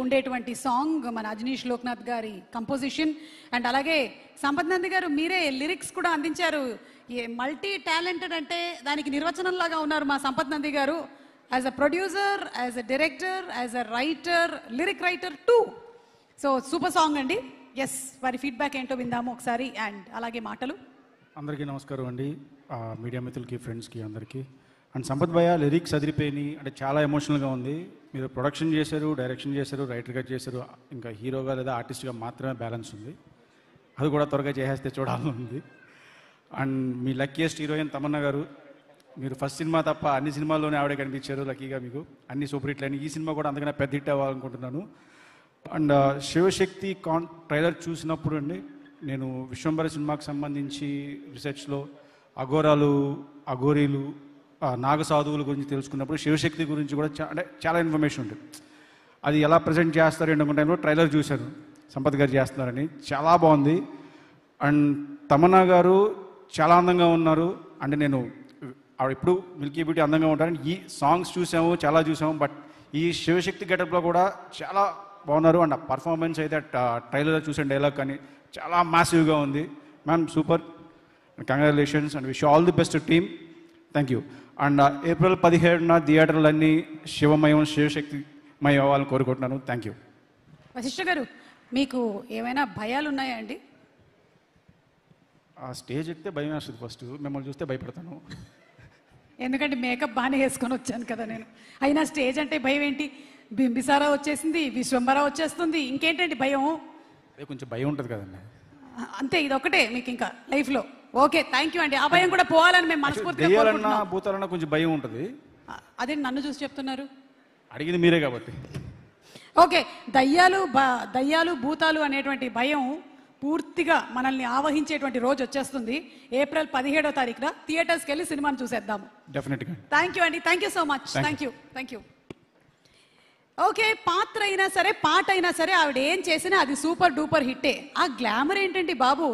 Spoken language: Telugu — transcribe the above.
ఉండేటువంటి సాంగ్ మన అజనీష్ లోక్నాథ్ గారి కంపోజిషన్. అండ్ అలాగే సంపత్ నంది గారు మీరే లిరిక్స్ కూడా అందించారు. మల్టీ టాలెంటెడ్ అంటే దానికి నిర్వచనం లాగా ఉన్నారు మా సంపత్ నంది గారు. As a producer, as a director, as a writer, lyric writer two. So super song అండి. ఎస్, వారి ఫీడ్బ్యాక్ ఏంటో విందాము ఒకసారి. అండ్ అలాగే మాటలు. అందరికీ నమస్కారం అండి, మీడియా మిత్రులకి, ఫ్రెండ్స్కి అందరికీ. అండ్ సంపత్ భయ్య లిరిక్స్ అదిరిపోయినాయి, అంటే చాలా ఎమోషనల్గా ఉంది. మీరు ప్రొడక్షన్ చేశారు, డైరెక్షన్ చేశారు, రైటర్గా చేశారు, ఇంకా హీరోగా లేదా ఆర్టిస్ట్గా మాత్రమే బ్యాలెన్స్ ఉంది. అది కూడా త్వరగా చేసేస్తే చూడాలని ఉంది. And me luckiest heroine Tamannaah గారు, మీరు ఫస్ట్ సినిమా తప్ప అన్ని సినిమాల్లోనే ఆవిడే కనిపించారు. లక్కీగా మీకు అన్ని సూపర్ హిట్లు అయినాయి. ఈ సినిమా కూడా అందుకనే పెద్ద హిట్ అవ్వాలనుకుంటున్నాను. అండ్ శివశక్తి ట్రైలర్ చూసినప్పుడు అండి, నేను విశ్వంబర సినిమాకి సంబంధించి రీసెర్చ్లో అఘోరాలు, అఘోరీలు, నాగసాధువుల గురించి తెలుసుకున్నప్పుడు శివశక్తి గురించి కూడా అంటే చాలా ఇన్ఫర్మేషన్ ఉంటుంది. అది ఎలా ప్రజెంట్ చేస్తారు ఏంటంటే టైంలో ట్రైలర్ చూశాను, సంపత్ గారు చేస్తున్నారని, చాలా బాగుంది. అండ్ తమన్నా గారు చాలా అందంగా ఉన్నారు. అంటే నేను ఆవిడ ఇప్పుడు మిల్కీ బ్యూటీ అందంగా ఉంటారని ఈ సాంగ్స్ చూసాము, చాలా చూసాము, బట్ ఈ శివశక్తి గెటప్లో కూడా చాలా బాగున్నారు. అండ్ ఆ పర్ఫార్మెన్స్ అయితే ట్రైలర్లో చూసిన డైలాగ్ కానీ చాలా మ్యాసివ్గా ఉంది. Ma'am super, congratulations and wish all the best team. Thank you. And April 17న థియేటర్లన్నీ శివమయం, శివశక్తిమయం అవ్వాలని కోరుకుంటున్నాను. Thank you. వశిష్ఠ గారు, మీకు ఏమైనా భయాలు ఉన్నాయా అండి? ఆ స్టేజ్ ఎక్కితే భయం వేస్తుంది, ఫస్ట్ మిమ్మల్ని చూస్తే భయపడతాను. ఎందుకంటే మేకప్ బాగానే వేసుకొని వచ్చాను కదా నేను. అయినా స్టేజ్ అంటే భయం ఏంటి? బింబిసారా వచ్చేసింది, విశ్వంబర వచ్చేస్తుంది, ఇంకేంటండి భయం? అదే కొంచెం భయం ఉంటుంది కదండి. అంతే, ఇది ఒకటే మీకు ఇంకా లైఫ్లో. ఓకే, థ్యాంక్ యూ అండి. ఆ భయం కూడా పోవాలని మేము మనస్ఫూర్తిగా కోరుకుంటున్నాం. భూతాలన్నా కొంచెం భయం ఉంటుంది. అదే నన్ను చూసి చెప్తున్నారు, అడిగింది మీరే కాబట్టి. ఓకే, దయ్యాలు భూతాలు అనేటువంటి భయం పూర్తిగా మనల్ని ఆవహించేటువంటి రోజు వచ్చేస్తుంది. ఏప్రిల్ 17వ తారీఖున థియేటర్స్కి వెళ్ళి సినిమాని చూసేద్దాము. డెఫినెట్గా. థ్యాంక్ యూ అండి, thank you so much. Thank you. Okay, పాత్ర అయినా సరే, పాట అయినా సరే, ఆవిడ ఏం చేసినా అది సూపర్ డూపర్ హిట్టే. ఆ గ్లామర్ ఏంటండి బాబు?